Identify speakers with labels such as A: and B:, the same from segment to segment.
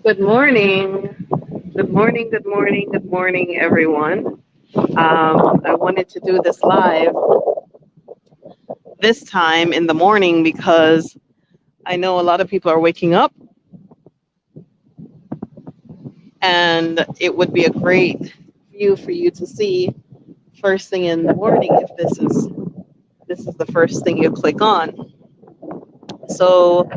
A: Good morning. Good morning, good morning, good morning, everyone. I wanted to do this live this time in the morning because I know a lot of people are waking up and it would be a great view for you to see first thing in the morning if this is the first thing you click on. So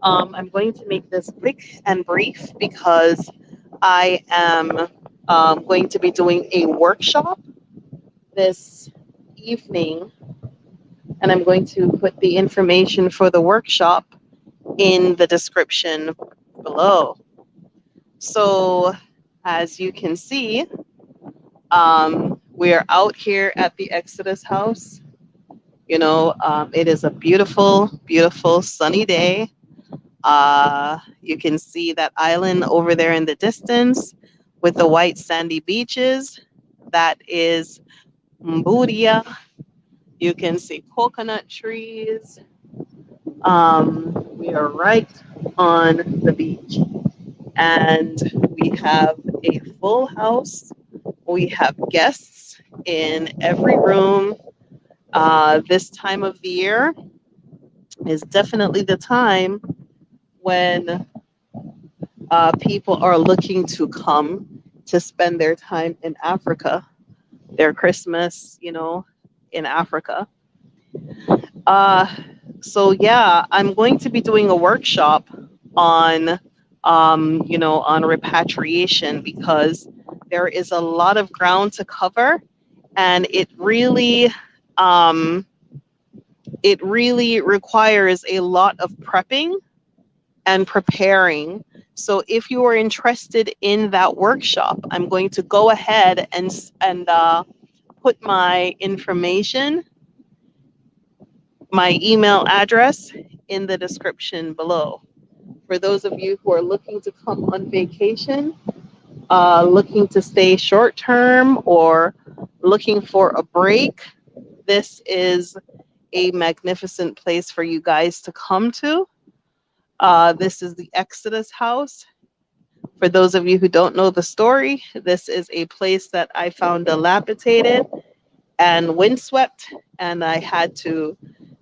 A: I'm going to make this quick and brief because I am going to be doing a workshop this evening, and I'm going to put the information for the workshop in the description below. So, as you can see, we are out here at the Exodus House. It is a beautiful, beautiful sunny day. You can see that island over there in the distance with the white sandy beaches. That is Mburia. You can see coconut trees. We are right on the beach, and we have a full house. We have guests in every room. This time of the year is definitely the time when people are looking to come to spend their time in Africa, their Christmas, in Africa. Uh, so yeah, I'm going to be doing a workshop on, on repatriation because there is a lot of ground to cover, and um, it really requires a lot of prepping and preparing. So if you are interested in that workshop, I'm going to go ahead and put my information, my email address in the description below. For those of you who are looking to come on vacation, looking to stay short term, or looking for a break, this is a magnificent place for you guys to come to. This is the Exodus House. For those of you who don't know the story, this is a place that I found dilapidated and windswept, and I had to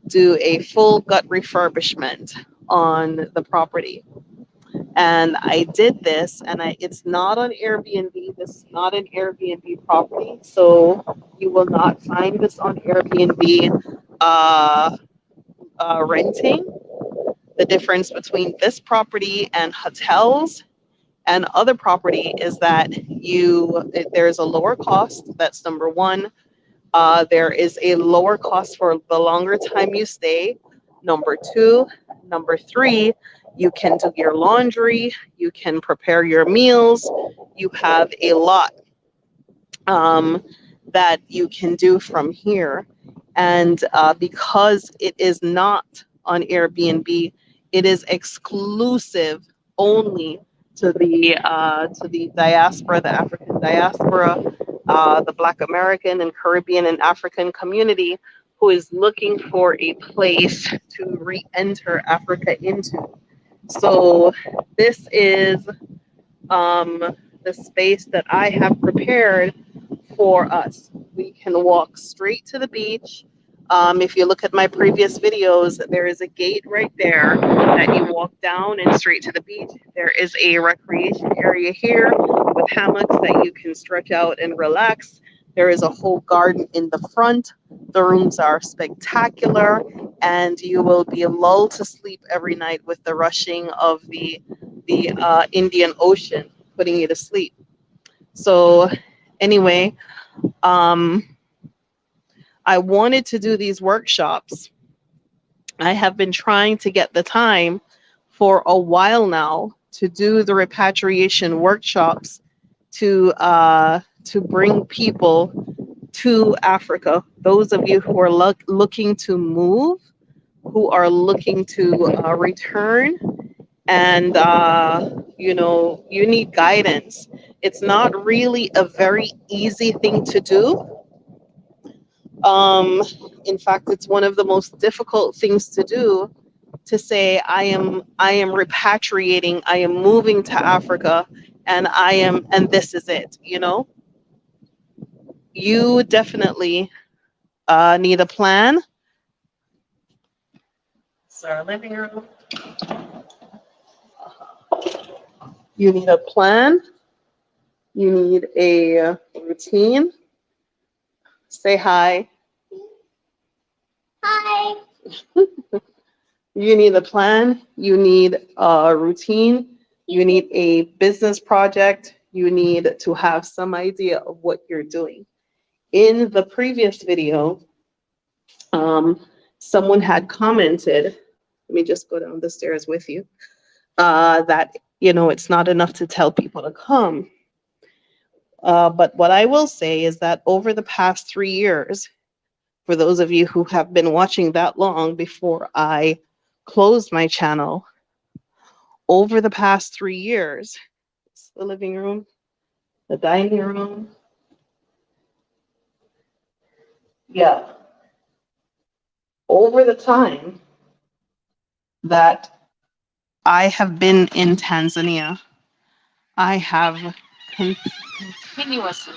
A: do a full gut refurbishment on the property. And I did this, and it's not on Airbnb. This is not an Airbnb property, so you will not find this on Airbnb renting. The difference between this property and hotels and other property is that there's a lower cost. That's number one. There is a lower cost for the longer time you stay. Number two. Number three, you can do your laundry, you can prepare your meals. You have a lot um, that you can do from here. And because it is not on Airbnb, it is exclusive only to the diaspora, the African diaspora, the Black American and Caribbean and African community who is looking for a place to re-enter Africa into. So this is the space that I have prepared for us. We can walk straight to the beach. If you look at my previous videos, there is a gate right there that you walk down and straight to the beach. There is a recreation area here with hammocks that you can stretch out and relax. There is a whole garden in the front. The rooms are spectacular, and you will be lulled to sleep every night with the rushing of the Indian Ocean putting you to sleep. So, anyway, um, I wanted to do these workshops. I have been trying to get the time for a while now to do the repatriation workshops to bring people to Africa. Those of you who are looking to move, who are looking to return, and you need guidance. It's not really a very easy thing to do. um, in fact, it's one of the most difficult things to do to say I am repatriating, I am moving to Africa, and and this is it. You definitely need a plan. It's our living room. You need a plan. You need a routine. Say hi.
B: Hi.
A: You need a plan. You need a routine. You need a business project. You need to have some idea of what you're doing. In the previous video, someone had commented, let me just go down the stairs with you, that, it's not enough to tell people to come. But what I will say is that over the past 3 years, for those of you who have been watching that long before I closed my channel, over the past 3 years, it's the living room, the dining room. Yeah. Over the time that I have been in Tanzania, I have continuously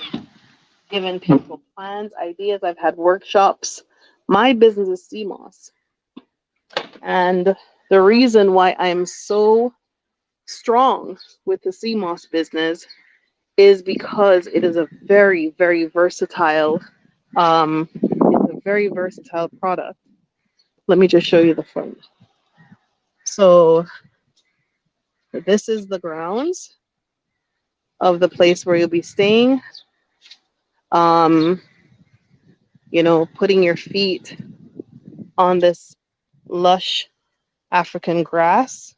A: given people plans, ideas. I've had workshops. My business is CMOS. And the reason why I'm so strong with the CMOS business is because it is a very, very versatile, it's a very versatile product. Let me just show you the front. So this is the grounds of the place where you'll be staying. Putting your feet on this lush African grass,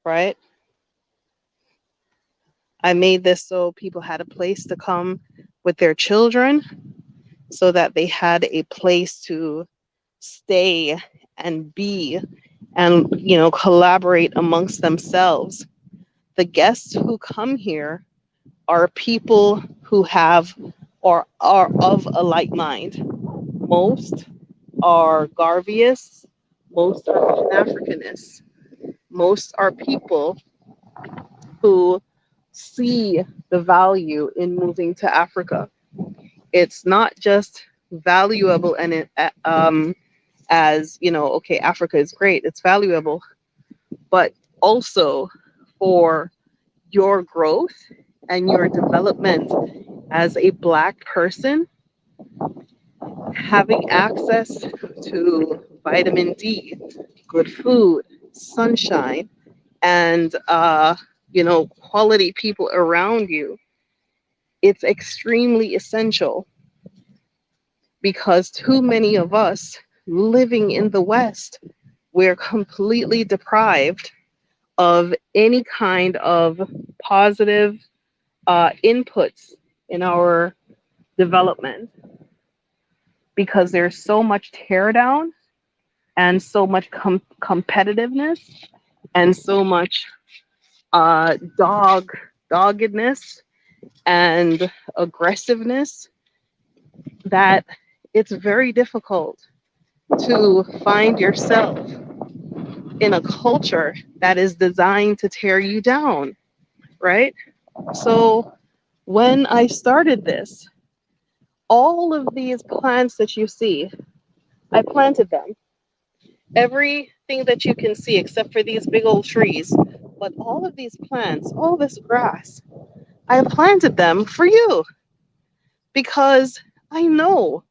A: right? I made this so people had a place to come with their children, so that they had a place to stay and be and, collaborate amongst themselves. The guests who come here are people who have or are of a like mind. Most are Garvious, most are Pan-Africanists, most are people who see the value in moving to Africa. It's not just valuable and as okay, Africa is great, it's valuable, but also for your growth and your development as a Black person, having access to vitamin D, good food, sunshine, and quality people around you, it's extremely essential, because too many of us living in the West, we're completely deprived of any kind of positive inputs in our development, because there's so much tear down and so much competitiveness and so much doggedness and aggressiveness, that it's very difficult to find yourself in a culture that is designed to tear you down, right? So when I started this, all of these plants that you see, I planted them. Everything that you can see except for these big old trees, but all of these plants, all this grass, I planted them for you, because I know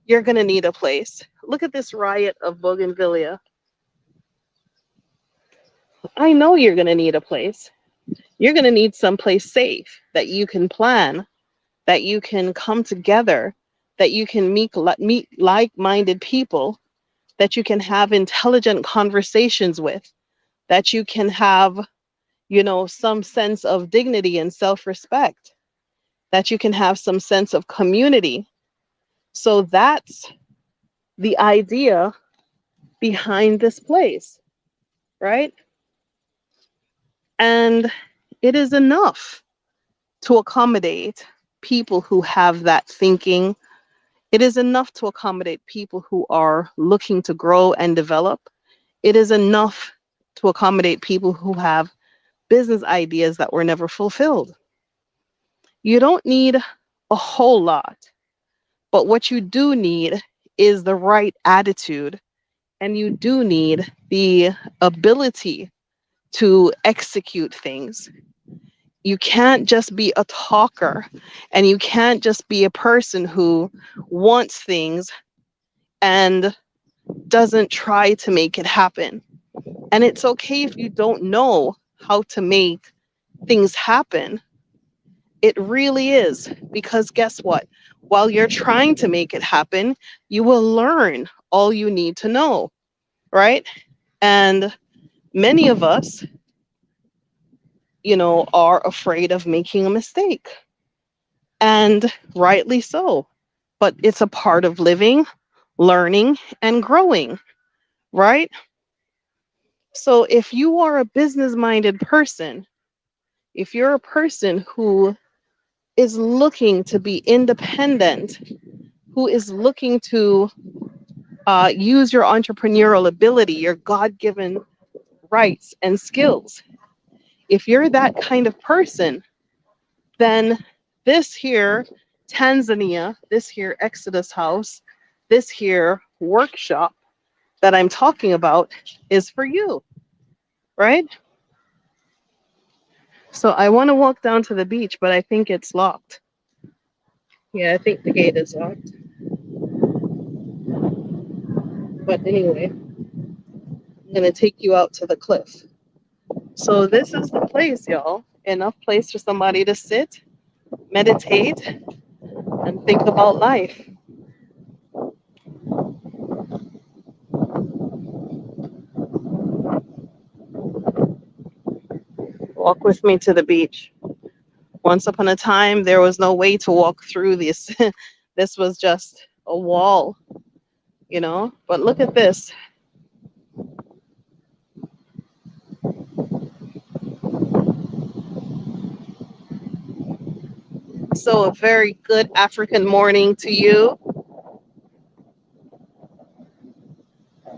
A: you're going to need a place. Look at this riot of bougainvillea. I know you're going to need a place. You're going to need someplace safe that you can plan, that you can come together, that you can meet like-minded people, that you can have intelligent conversations with, that you can have, some sense of dignity and self-respect, that you can have some sense of community. So that's the idea behind this place, right? And it is enough to accommodate people who have that thinking. It is enough to accommodate people who are looking to grow and develop. It is enough to accommodate people who have business ideas that were never fulfilled. You don't need a whole lot, but what you do need is the right attitude, and you do need the ability to execute things. You can't just be a talker, and you can't just be a person who wants things and doesn't try to make it happen. And it's okay if you don't know how to make things happen. It really is. Because guess what? While you're trying to make it happen, you will learn all you need to know, right? And many of us, are afraid of making a mistake. And rightly so. But it's a part of living, learning, and growing, right? So if you are a business minded person, if you're a person who is looking to be independent, who is looking to use your entrepreneurial ability, your God given rights and skills, if you're that kind of person, then this here Tanzania, this here Exodus House, this here workshop that I'm talking about is for you, right? So I want to walk down to the beach, but I think it's locked. Yeah, I think the gate is locked. But anyway, I'm going to take you out to the cliff. So this is the place, y'all. Enough place for somebody to sit, meditate, and think about life. Walk with me to the beach. Once upon a time, there was no way to walk through this. This was just a wall, But look at this. So a very good African morning to you.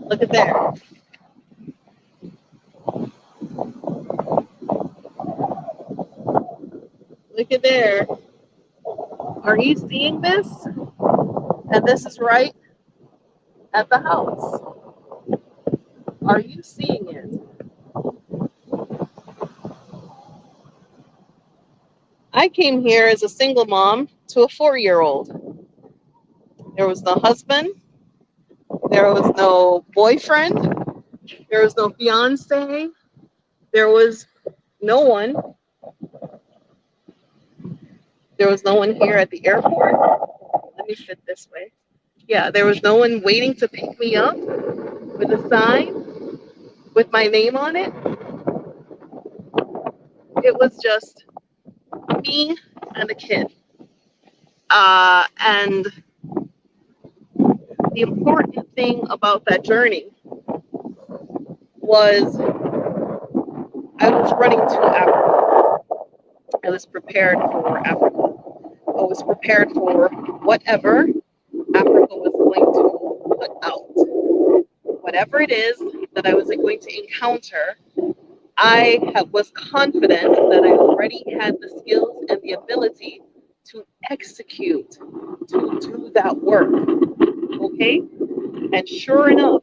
A: Look at there. Look at there. Are you seeing this? And this is right at the house. Are you seeing it? I came here as a single mom to a 4-year-old. There was no husband. There was no boyfriend. There was no fiance. There was no one. There was no one here at the airport. Let me fit this way. Yeah, there was no one waiting to pick me up with a sign with my name on it. It was just me and a kid. And the important thing about that journey was I was running to Africa. I was prepared for Africa. I was prepared for whatever Africa was going to put out. Whatever it is that I was going to encounter, was confident that I already had the skills and the ability to execute, to do that work. Okay? And sure enough,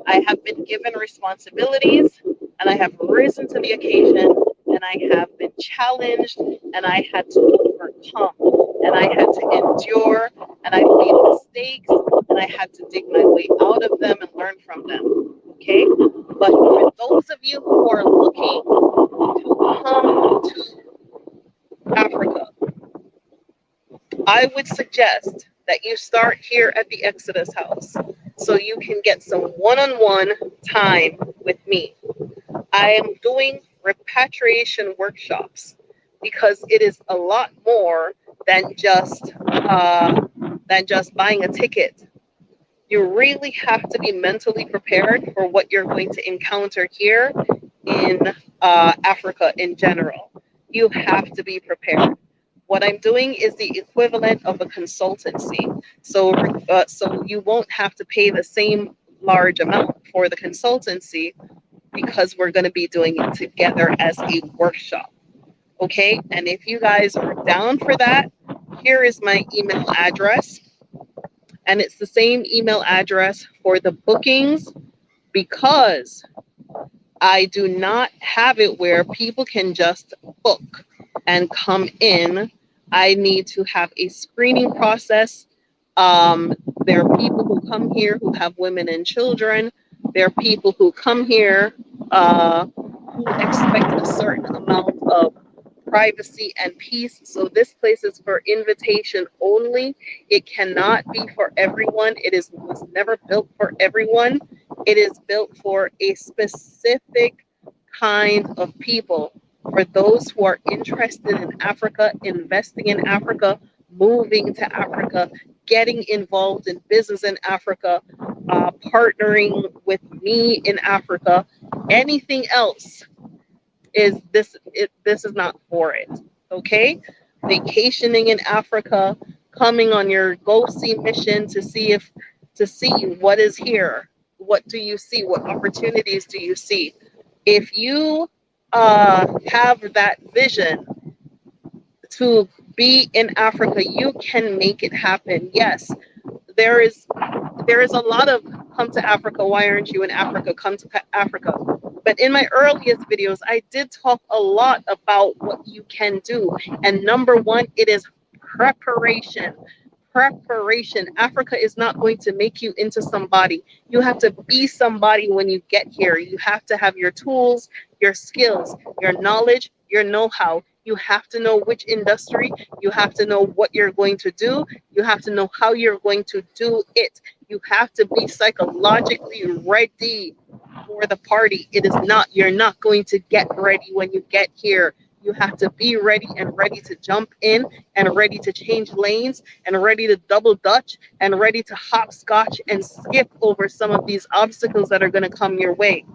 A: I have been given responsibilities, and I have risen to the occasion, and I have been challenged, and I had to overcome, and I had to endure, and I made mistakes, and I had to dig my way out of them and learn from them. Okay? But for those of you who are looking to come to Africa, I would suggest that you start here at the Exodus House so you can get some one-on-one time with me. I am doing repatriation workshops because it is a lot more than just buying a ticket. You really have to be mentally prepared for what you're going to encounter here in Africa in general. You have to be prepared. What I'm doing is the equivalent of a consultancy. So you won't have to pay the same large amount for the consultancy because we're going to be doing it together as a workshop. Okay, and if you guys are down for that, here is my email address. And it's the same email address for the bookings because I do not have it where people can just book and come in. I need to have a screening process. There are people who come here who have women and children. There are people who come here who expect a certain amount of privacy and peace. So this place is for invitation only. It cannot be for everyone. Was never built for everyone. It is built for a specific kind of people. For those who are interested in Africa, investing in Africa, moving to Africa, getting involved in business in Africa, partnering with me in Africa, anything else this is not for it. Okay, vacationing in Africa, coming on your go see mission to see what is here. What do you see? What opportunities do you see? If you have that vision to be in Africa, you can make it happen. Yes, there is a lot of come to Africa, why aren't you in Africa, come to Africa. But in my earliest videos, I did talk a lot about what you can do. And number one, it is preparation. Preparation. Africa is not going to make you into somebody. You have to be somebody when you get here. You have to have your tools, your skills, your knowledge, your know-how. You have to know which industry. You have to know what you're going to do. You have to know how you're going to do it. You have to be psychologically ready for the party. You're not going to get ready when you get here. You have to be ready and ready to jump in and ready to change lanes and ready to double dutch and ready to hopscotch and skip over some of these obstacles that are going to come your way.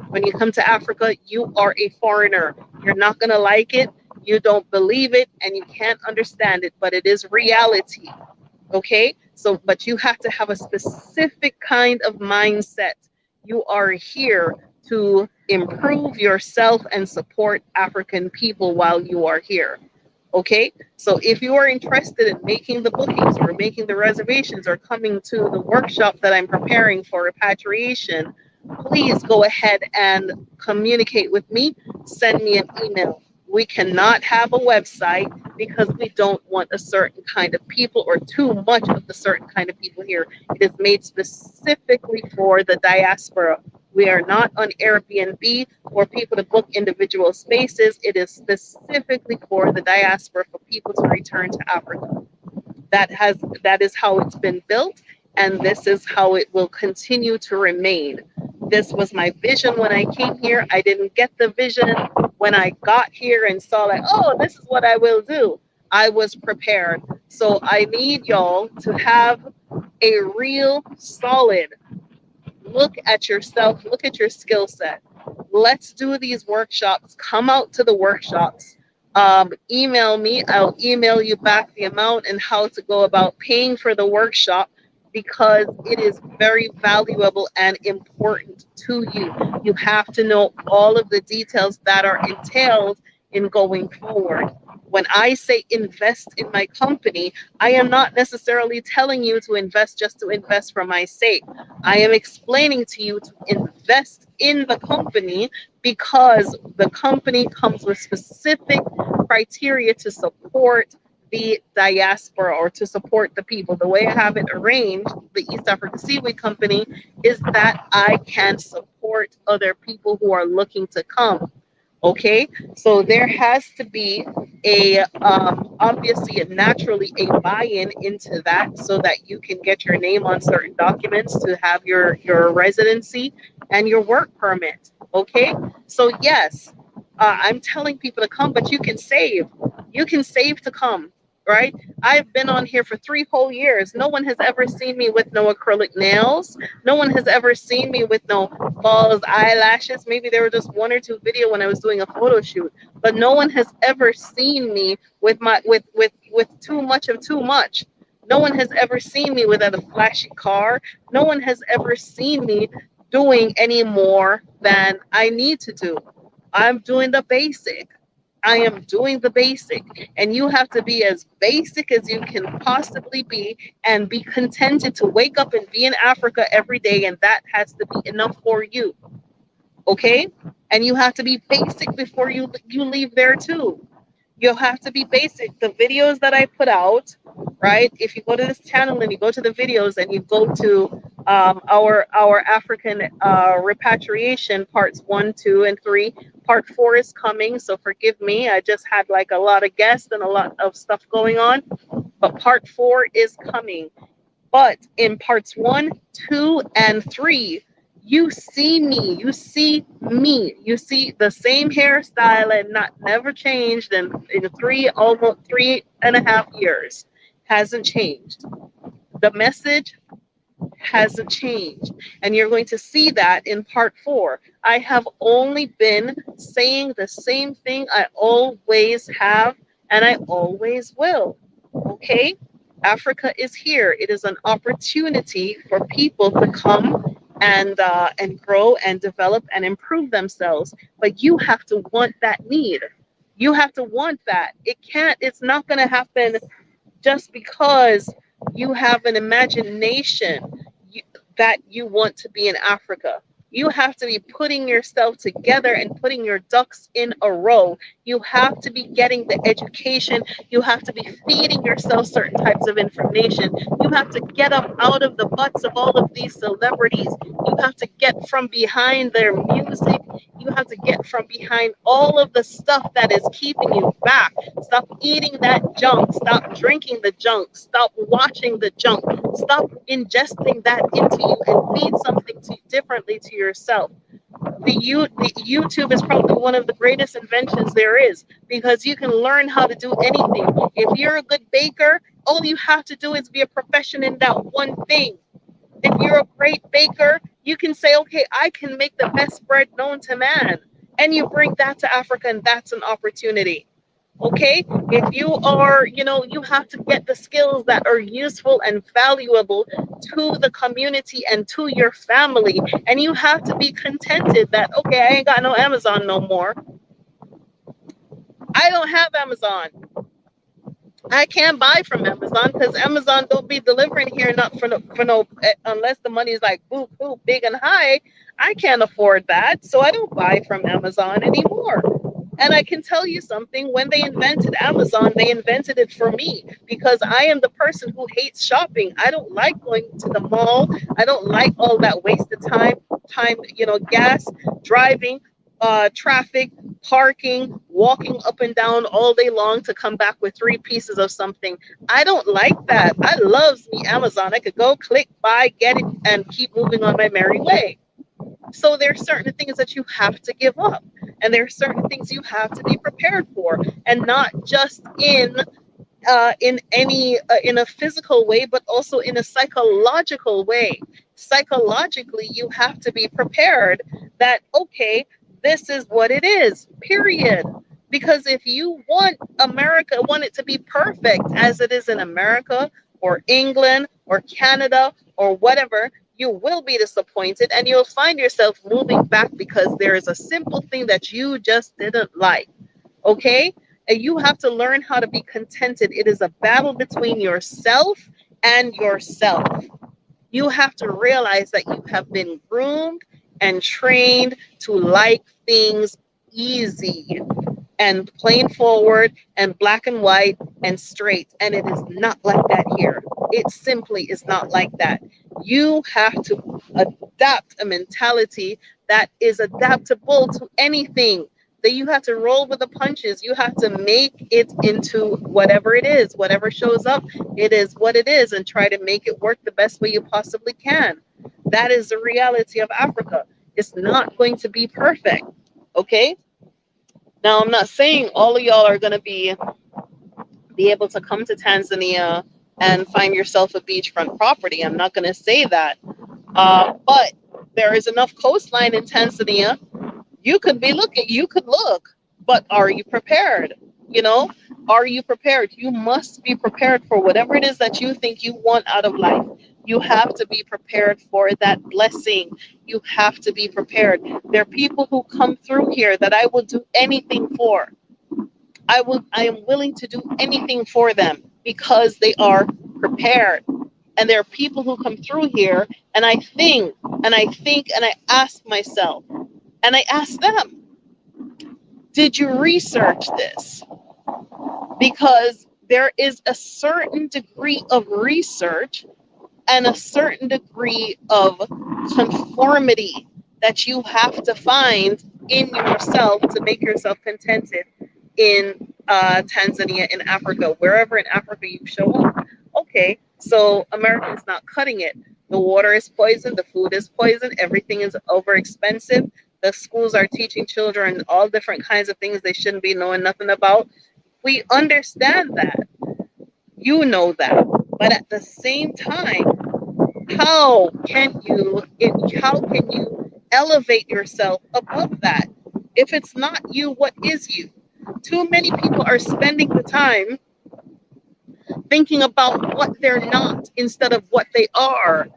A: When you come to Africa, you are a foreigner. You're not going to like it. You don't believe it and you can't understand it, but it is reality. Okay? So, but you have to have a specific kind of mindset. You are here to improve yourself and support African people while you are here. Okay? So if you are interested in making the bookings or making the reservations or coming to the workshop that I'm preparing for repatriation, please go ahead and communicate with me. Send me an email. We cannot have a website because we don't want a certain kind of people or too much of the certain kind of people here. It is made specifically for the diaspora. We are not on Airbnb for people to book individual spaces. It is specifically for the diaspora, for people to return to Africa. That is how it's been built, and this is how it will continue to remain. This was my vision when I came here. I didn't get the vision when I got here and saw like, oh, this is what I will do. I was prepared. So I need y'all to have a real solid look at yourself, look at your skill set. Let's do these workshops. Come out to the workshops. Email me. I'll email you back the amount and how to go about paying for the workshop because it is very valuable and important to you. You have to know all of the details that are entailed in going forward. When I say invest in my company, I am not necessarily telling you to invest just to invest for my sake. I am explaining to you to invest in the company because the company comes with specific criteria to support the diaspora or to support the people. The way I have it arranged, the East Africa Seaweed Company, is that I can support other people who are looking to come. Okay, so there has to be a obviously naturally a buy-in into that so that you can get your name on certain documents to have your residency and your work permit. Okay, so yes, I'm telling people to come, but you can save to come, right? I've been on here for 3 whole years. No one has ever seen me with no acrylic nails. No one has ever seen me with no false eyelashes. Maybe there were just 1 or 2 video when I was doing a photo shoot, but no one has ever seen me with too much of too much. No one has ever seen me without a flashy car. No one has ever seen me doing any more than I need to do. I'm doing the basic. I am doing the basic. And you have to be as basic as you can possibly be and be contented to wake up and be in Africa every day. And that has to be enough for you. Okay? And you have to be basic before you leave there too. You'll have to be basic. The videos that I put out, right? If you go to this channel and you go to the videos and you go to our African repatriation parts 1, 2, and 3. Part 4 is coming, so forgive me. I just had like a lot of guests and a lot of stuff going on, but part 4 is coming. But in parts 1, 2, and 3, you see me, you see the same hairstyle and not never changed in almost 3.5 years. Hasn't changed. The message hasn't changed. And you're going to see that in part 4. I have only been saying the same thing I always have, and I always will. Okay? Africa is here. It is an opportunity for people to come and grow and develop and improve themselves. But you have to want that need. You have to want that. It's not going to happen just because you have an imagination that you want to be in Africa. You have to be putting yourself together and putting your ducks in a row. You have to be getting the education. You have to be feeding yourself certain types of information. You have to get up out of the butts of all of these celebrities. You have to get from behind their music. You have to get from behind all of the stuff that is keeping you back. Stop eating that junk. Stop drinking the junk. Stop watching the junk. Stop ingesting that into you and feed something differently to yourself. The YouTube is probably one of the greatest inventions there is, because you can learn how to do anything. If you're a good baker, all you have to do is be a profession in that one thing. If you're a great baker, you can say, okay, I can make the best bread known to man. And you bring that to Africa, and that's an opportunity. Okay? If you are, you have to get the skills that are useful and valuable to the community and to your family. And you have to be contented that, okay, I ain't got no Amazon no more. I don't have Amazon. I can't buy from Amazon because Amazon don't be delivering here, not for no unless the money is like boop big and high. I can't afford that, so I don't buy from Amazon anymore. And I can tell you something, when they invented Amazon, they invented it for me, because I am the person who hates shopping. I don't like going to the mall. I don't like all that wasted time, gas, driving, traffic, parking, walking up and down all day long to come back with 3 pieces of something. I don't like that. I love me Amazon. I could go click, buy, get it, and keep moving on my merry way. So there's certain things that you have to give up, and there's certain things you have to be prepared for, and not just in a physical way, but also in a psychological way. Psychologically, you have to be prepared that, okay, this is what it is, period. Because if you want it to be perfect as it is in America or England or Canada or whatever, you will be disappointed, and you'll find yourself moving back because there is a simple thing that you just didn't like. Okay? And you have to learn how to be contented. It is a battle between yourself and yourself. You have to realize that you have been groomed and trained to like things easy and plain forward and black and white and straight. And it is not like that here. It simply is not like that. You have to adapt a mentality that is adaptable to anything. That you have to roll with the punches. You have to make it into whatever it is, whatever shows up, it is what it is, and try to make it work the best way you possibly can. That is the reality of Africa. It's not going to be perfect. Okay? Now, I'm not saying all of y'all are going to be able to come to Tanzania and find yourself a beachfront property. I'm not going to say that. But there is enough coastline in Tanzania. You could look, but are you prepared? Are you prepared? You must be prepared for whatever it is that you think you want out of life. You have to be prepared for that blessing. You have to be prepared. There are people who come through here that I will do anything for. I am willing to do anything for them because they are prepared. And there are people who come through here and I ask myself and I ask them, did you research this? Because there is a certain degree of research and a certain degree of conformity that you have to find in yourself to make yourself contented in Tanzania, in Africa, wherever in Africa you show up. Okay, so Americans not cutting it. The water is poisoned, the food is poisoned, everything is over expensive. The schools are teaching children all different kinds of things they shouldn't be knowing nothing about. We understand that. You know that. But at the same time, how can you elevate yourself above that? If it's not you, what is you? Too many people are spending the time thinking about what they're not instead of what they are.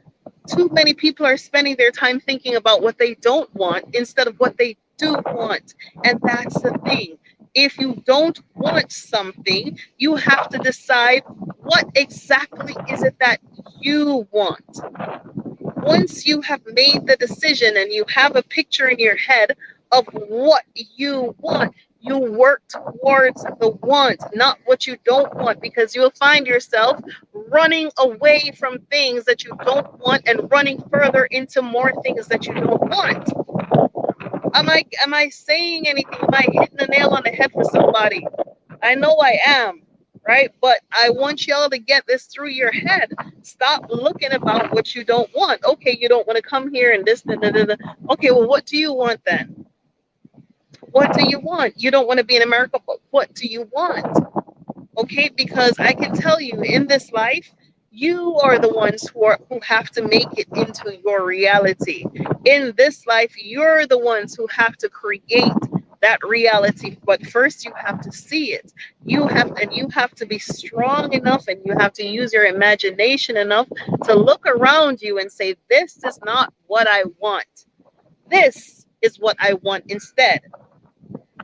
A: Too many people are spending their time thinking about what they don't want instead of what they do want. And that's the thing. If you don't want something, you have to decide what exactly is it that you want. Once you have made the decision and you have a picture in your head of what you want, you work towards the want, not what you don't want, because you'll find yourself running away from things that you don't want and running further into more things that you don't want. Am I saying anything? Am I hitting the nail on the head for somebody? I know I am, right? But I want y'all to get this through your head. Stop looking about what you don't want. Okay, you don't want to come here and this, da, da, da, da. Okay, well, what do you want then? What do you want? You don't want to be in America, but what do you want? Okay, because I can tell you in this life, you are the ones who have to make it into your reality. In this life, you're the ones who have to create that reality. But first, you have to see it. You have to be strong enough, and you have to use your imagination enough to look around you and say, "This is not what I want. This is what I want instead.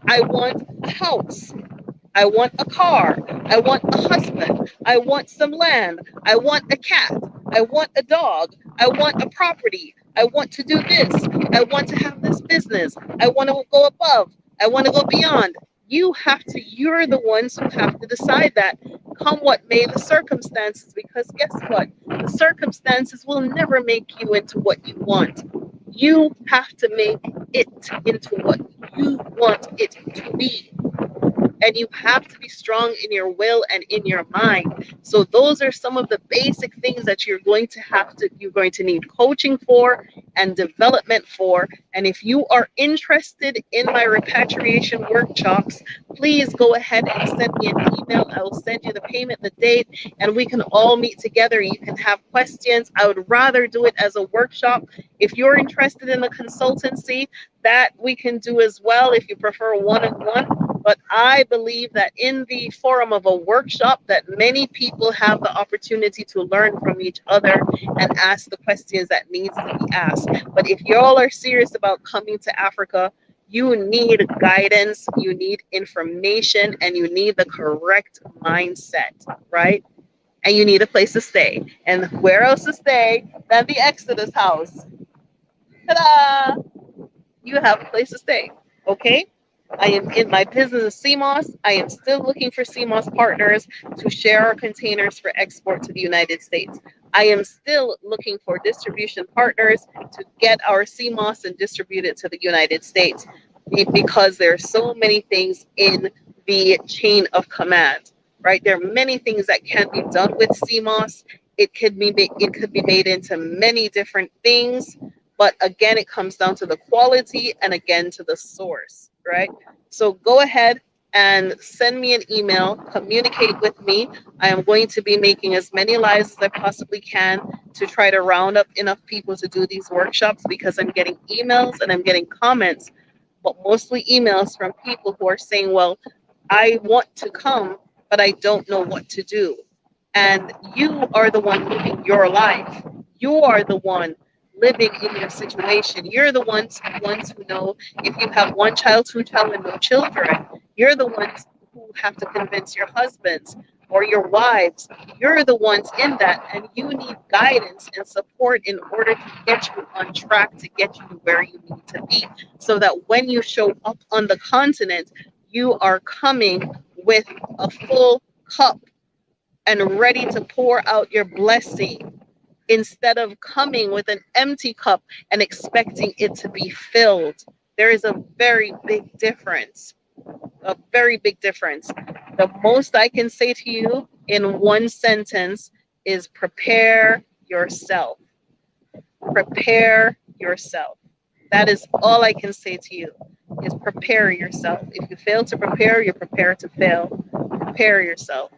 A: I want a house. I want a car. I want a husband. I want some land. I want a cat. I want a dog. I want a property. I want to do this. I want to have this business. I want to go above. I want to go beyond." You're the ones who have to decide that, come what may the circumstances, because guess what? The circumstances will never make you into what you want. You have to make it into what you want it to be. And you have to be strong in your will and in your mind. So those are some of the basic things that you're going to need coaching for and development for. And if you are interested in my repatriation workshops, please go ahead and send me an email. I will send you the payment, the date, and we can all meet together. You can have questions. I would rather do it as a workshop. If you're interested in a consultancy, that we can do as well if you prefer one-on-one. But I believe that in the forum of a workshop, that many people have the opportunity to learn from each other and ask the questions that needs to be asked. But if y'all are serious about coming to Africa, you need guidance, you need information, and you need the correct mindset, right? And you need a place to stay. And where else to stay than the Exodus house? Ta-da! You have a place to stay, okay? I am in my business of CMOS. I am still looking for CMOS partners to share our containers for export to the United States. I am still looking for distribution partners to get our CMOS and distribute it to the United States, because there are so many things in the chain of command, right? There are many things that can be done with CMOS. It could be made into many different things. But again, it comes down to the quality and again to the source, right? So go ahead and send me an email, communicate with me. I am going to be making as many lives as I possibly can to try to round up enough people to do these workshops, because I'm getting emails and I'm getting comments, but mostly emails from people who are saying, well, I want to come, but I don't know what to do. And you are the one living your life. You are the one living in your situation. You're the ones who know if you have one child, two child, and no children. You're the ones who have to convince your husbands or your wives. You're the ones in that, and you need guidance and support in order to get you on track, to get you to where you need to be, so that when you show up on the continent, you are coming with a full cup and ready to pour out your blessing, instead of coming with an empty cup and expecting it to be filled. There is a very big difference. A very big difference. The most I can say to you in one sentence is prepare yourself. Prepare yourself. That is all I can say to you, is prepare yourself. If you fail to prepare, you're prepared to fail. Prepare yourself.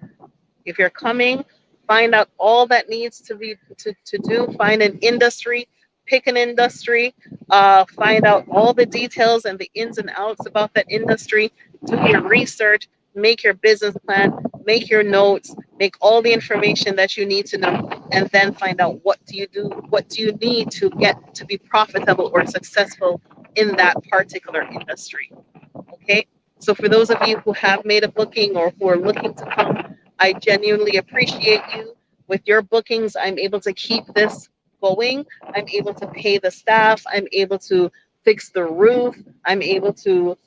A: If you're coming, find out all that needs to be to do. Find an industry, pick an industry, find out all the details and the ins and outs about that industry. Do your research, make your business plan, make your notes, make all the information that you need to know, and then find out what do you need to get to be profitable or successful in that particular industry. Okay. So for those of you who have made a booking or who are looking to come, I genuinely appreciate you. With your bookings, I'm able to keep this going. I'm able to pay the staff. I'm able to fix the roof. I'm able to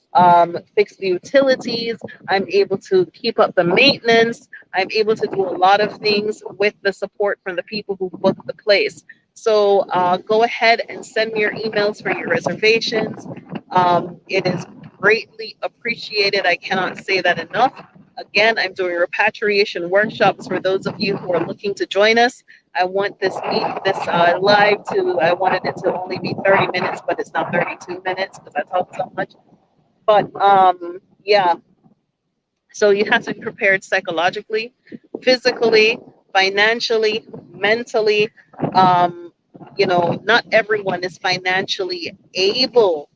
A: fix the utilities. I'm able to keep up the maintenance. I'm able to do a lot of things with the support from the people who booked the place. So go ahead and send me your emails for your reservations. It is greatly appreciated. I cannot say that enough. Again, I'm doing repatriation workshops for those of you who are looking to join us. I want this live to, I wanted it to only be 30 minutes, but it's now 32 minutes because I talk so much. But yeah, so you have to be prepared psychologically, physically, financially, mentally. Um, not everyone is financially able,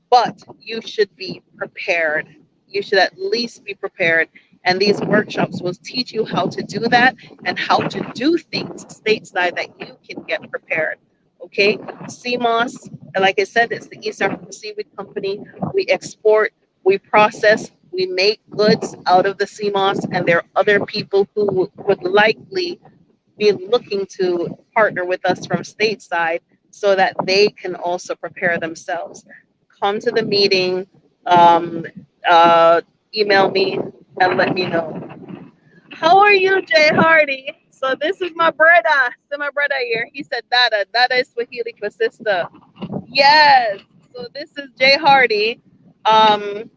A: but you should be prepared. You should at least be prepared. And these workshops will teach you how to do that and how to do things stateside that you can get prepared. Okay, CMOS, like I said, it's the East African Seaweed Company. We export, we process, we make goods out of the CMOS, and there are other people who would likely be looking to partner with us from stateside so that they can also prepare themselves. Come to the meeting, um, uh, email me and let me know. How are you, Jay Hardy? So this is my brother. So my brother here. He said Dada. Dada is Swahili for sister. Yes. So this is Jay Hardy. Um,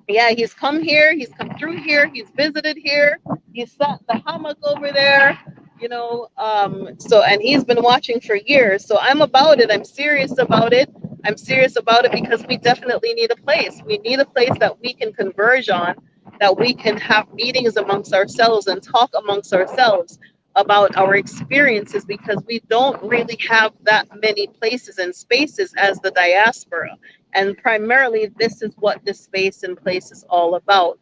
A: yeah, he's come here, he's come through here, he's visited here, he's sat the hammock over there, so, and he's been watching for years. So I'm about it. I'm serious about it. I'm serious about it because we definitely need a place. We need a place that we can converge on, that we can have meetings amongst ourselves and talk amongst ourselves about our experiences, because we don't really have that many places and spaces as the diaspora. And primarily, this is what this space and place is all about,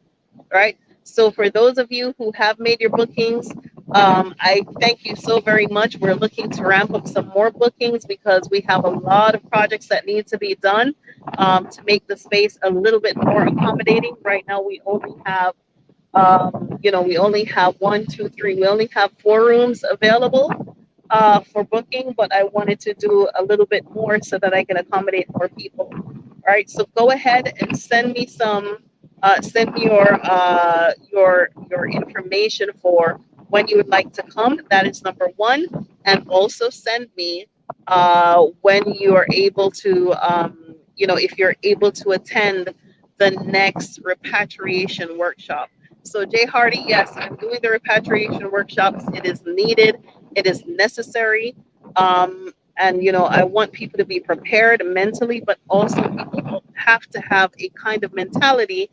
A: right? So for those of you who have made your bookings, I thank you so very much. We're looking to ramp up some more bookings because we have a lot of projects that need to be done to make the space a little bit more accommodating. Right now, we only have we only have one, two, three. We only have 4 rooms available for booking, but I wanted to do a little bit more so that I can accommodate more people. All right, so go ahead and send me send me your information for when you would like to come. That is number one, and also send me when you are able to, if you're able to attend the next repatriation workshop. So Jay Hardy, yes, I'm doing the repatriation workshops. It is needed. It is necessary. And I want people to be prepared mentally, but also people have to have a kind of mentality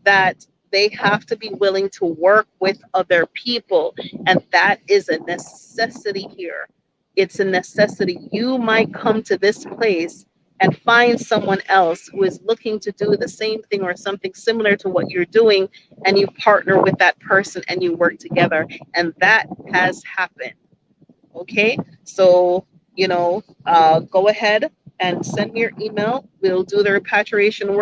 A: that they have to be willing to work with other people. And that is a necessity here. It's a necessity. You might come to this place and find someone else who is looking to do the same thing or something similar to what you're doing, and you partner with that person and you work together. And that has happened. Okay, so go ahead and send me your email. We'll do the repatriation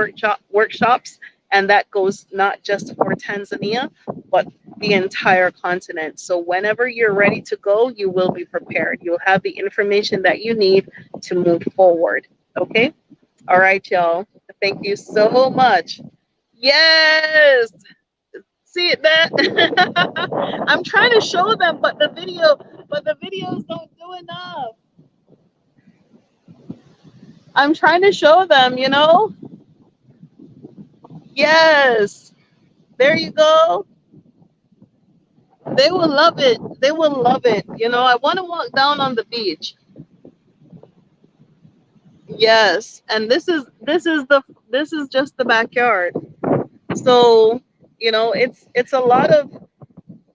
A: workshops, and that goes not just for Tanzania, but the entire continent. So whenever you're ready to go, you will be prepared. You'll have the information that you need to move forward. Okay, all right, y'all. Thank you so much. Yes, see that. I'm trying to show them, but the videos don't do enough. I'm trying to show them, Yes. There you go. They will love it. They will love it. I want to walk down on the beach. Yes. And this is just the backyard. So, it's a lot of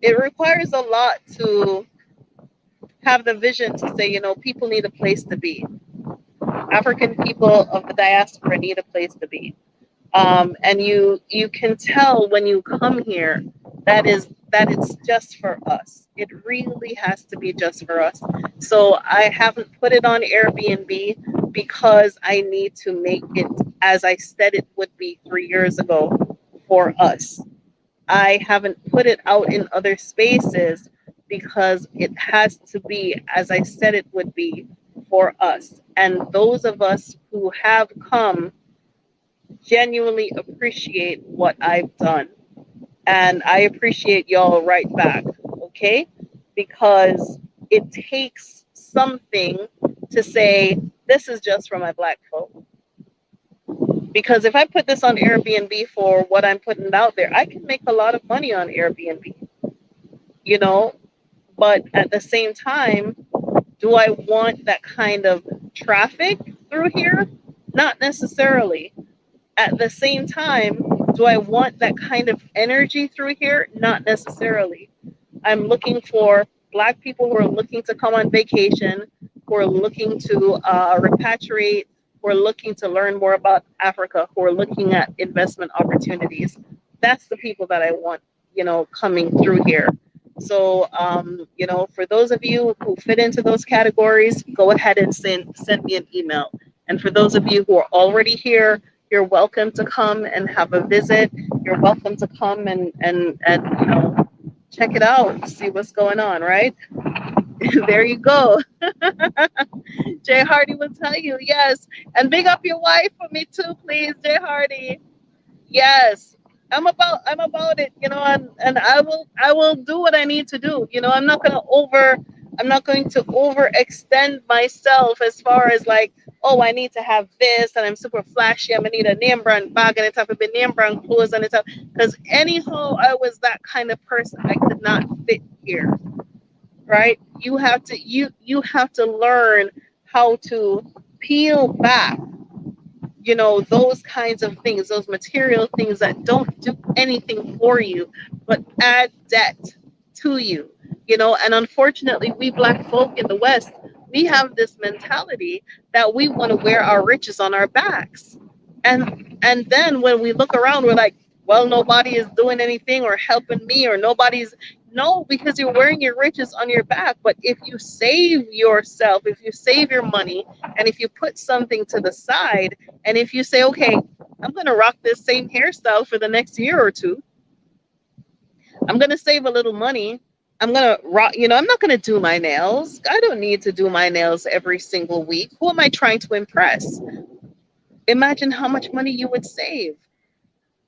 A: it requires a lot to have the vision to say, people need a place to be. African people of the diaspora need a place to be. And you can tell when you come here that it's just for us. It really has to be just for us. So I haven't put it on Airbnb because I need to make it as I said it would be 3 years ago for us. I haven't put it out in other spaces because it has to be as I said it would be for us. And those of us who have come genuinely appreciate what I've done. And I appreciate y'all right back, okay? Because it takes something to say, this is just for my Black folk. Because if I put this on Airbnb for what I'm putting out there, I can make a lot of money on Airbnb, you know? But at the same time, do I want that kind of traffic through here? Not necessarily. At the same time, do I want that kind of energy through here? Not necessarily. I'm looking for Black people who are looking to come on vacation, who are looking to repatriate, who are looking to learn more about Africa, who are looking at investment opportunities. That's the people that I want, coming through here. So, for those of you who fit into those categories, go ahead and send me an email. And for those of you who are already here, you're welcome to come and have a visit. You're welcome to come and check it out, see what's going on, right? There you go. Jay Hardy will tell you, yes. And big up your wife for me too, please, Jay Hardy. Yes. I'm about it, and I will do what I need to do. I'm not going to overextend myself as far as like, oh, I need to have this and I'm super flashy. I'm gonna need a name brand bag and it's have to be name brand clothes and it's because anyhow I was that kind of person. I could not fit here. Right? You have to learn how to peel back, those kinds of things, those material things that don't do anything for you, but add debt to you, and unfortunately, we Black folk in the West, we have this mentality that we want to wear our riches on our backs. And then when we look around, we're like, well, nobody is doing anything or helping me, or nobody's no, because you're wearing your riches on your back. But if you save yourself, if you save your money, and if you put something to the side, and if you say, okay, I'm going to rock this same hairstyle for the next year or two, I'm going to save a little money. I'm going to rock, I'm not going to do my nails. I don't need to do my nails every single week. Who am I trying to impress? Imagine how much money you would save,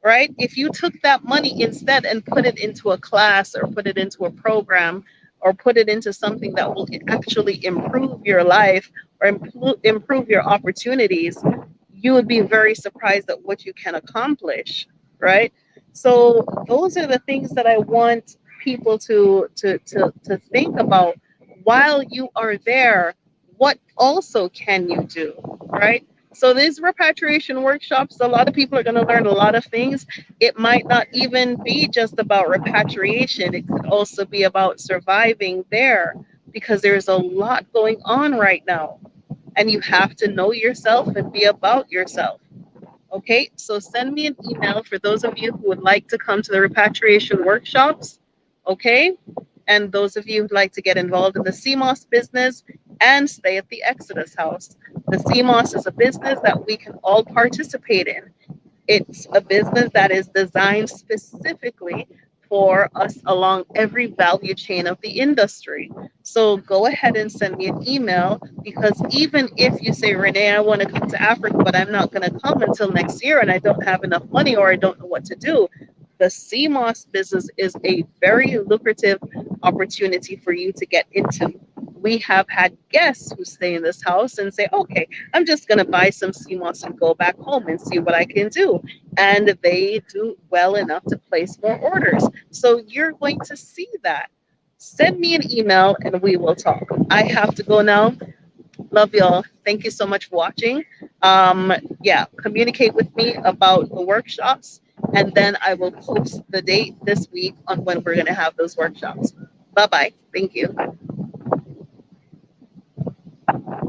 A: right? If you took that money instead and put it into a class or put it into a program or put it into something that will actually improve your life or improve your opportunities, you would be very surprised at what you can accomplish, right? So those are the things that I want people to think about while you are there. What also can you do, right? So these repatriation workshops, a lot of people are going to learn a lot of things. It might not even be just about repatriation. It could also be about surviving there because there's a lot going on right now. and you have to know yourself and be about yourself. Okay, so send me an email for those of you who would like to come to the repatriation workshops. Okay, and those of you who'd like to get involved in the CMOS business and stay at the Exodus House. The CMOS is a business that we can all participate in. It's a business that is designed specifically for us along every value chain of the industry. So go ahead and send me an email, because even if you say, Renee, I want to come to Africa, but I'm not going to come until next year and I don't have enough money or I don't know what to do, the CMOS business is a very lucrative opportunity for you to get into. We have had guests who stay in this house and say, okay, I'm just going to buy some CMOS and go back home and see what I can do. And they do well enough to place more orders. So you're going to see that. Send me an email and we will talk. I have to go now. Love y'all. Thank you so much for watching. Yeah, communicate with me about the workshops, and then I will post the date this week on when we're going to have those workshops. Bye bye. Thank you.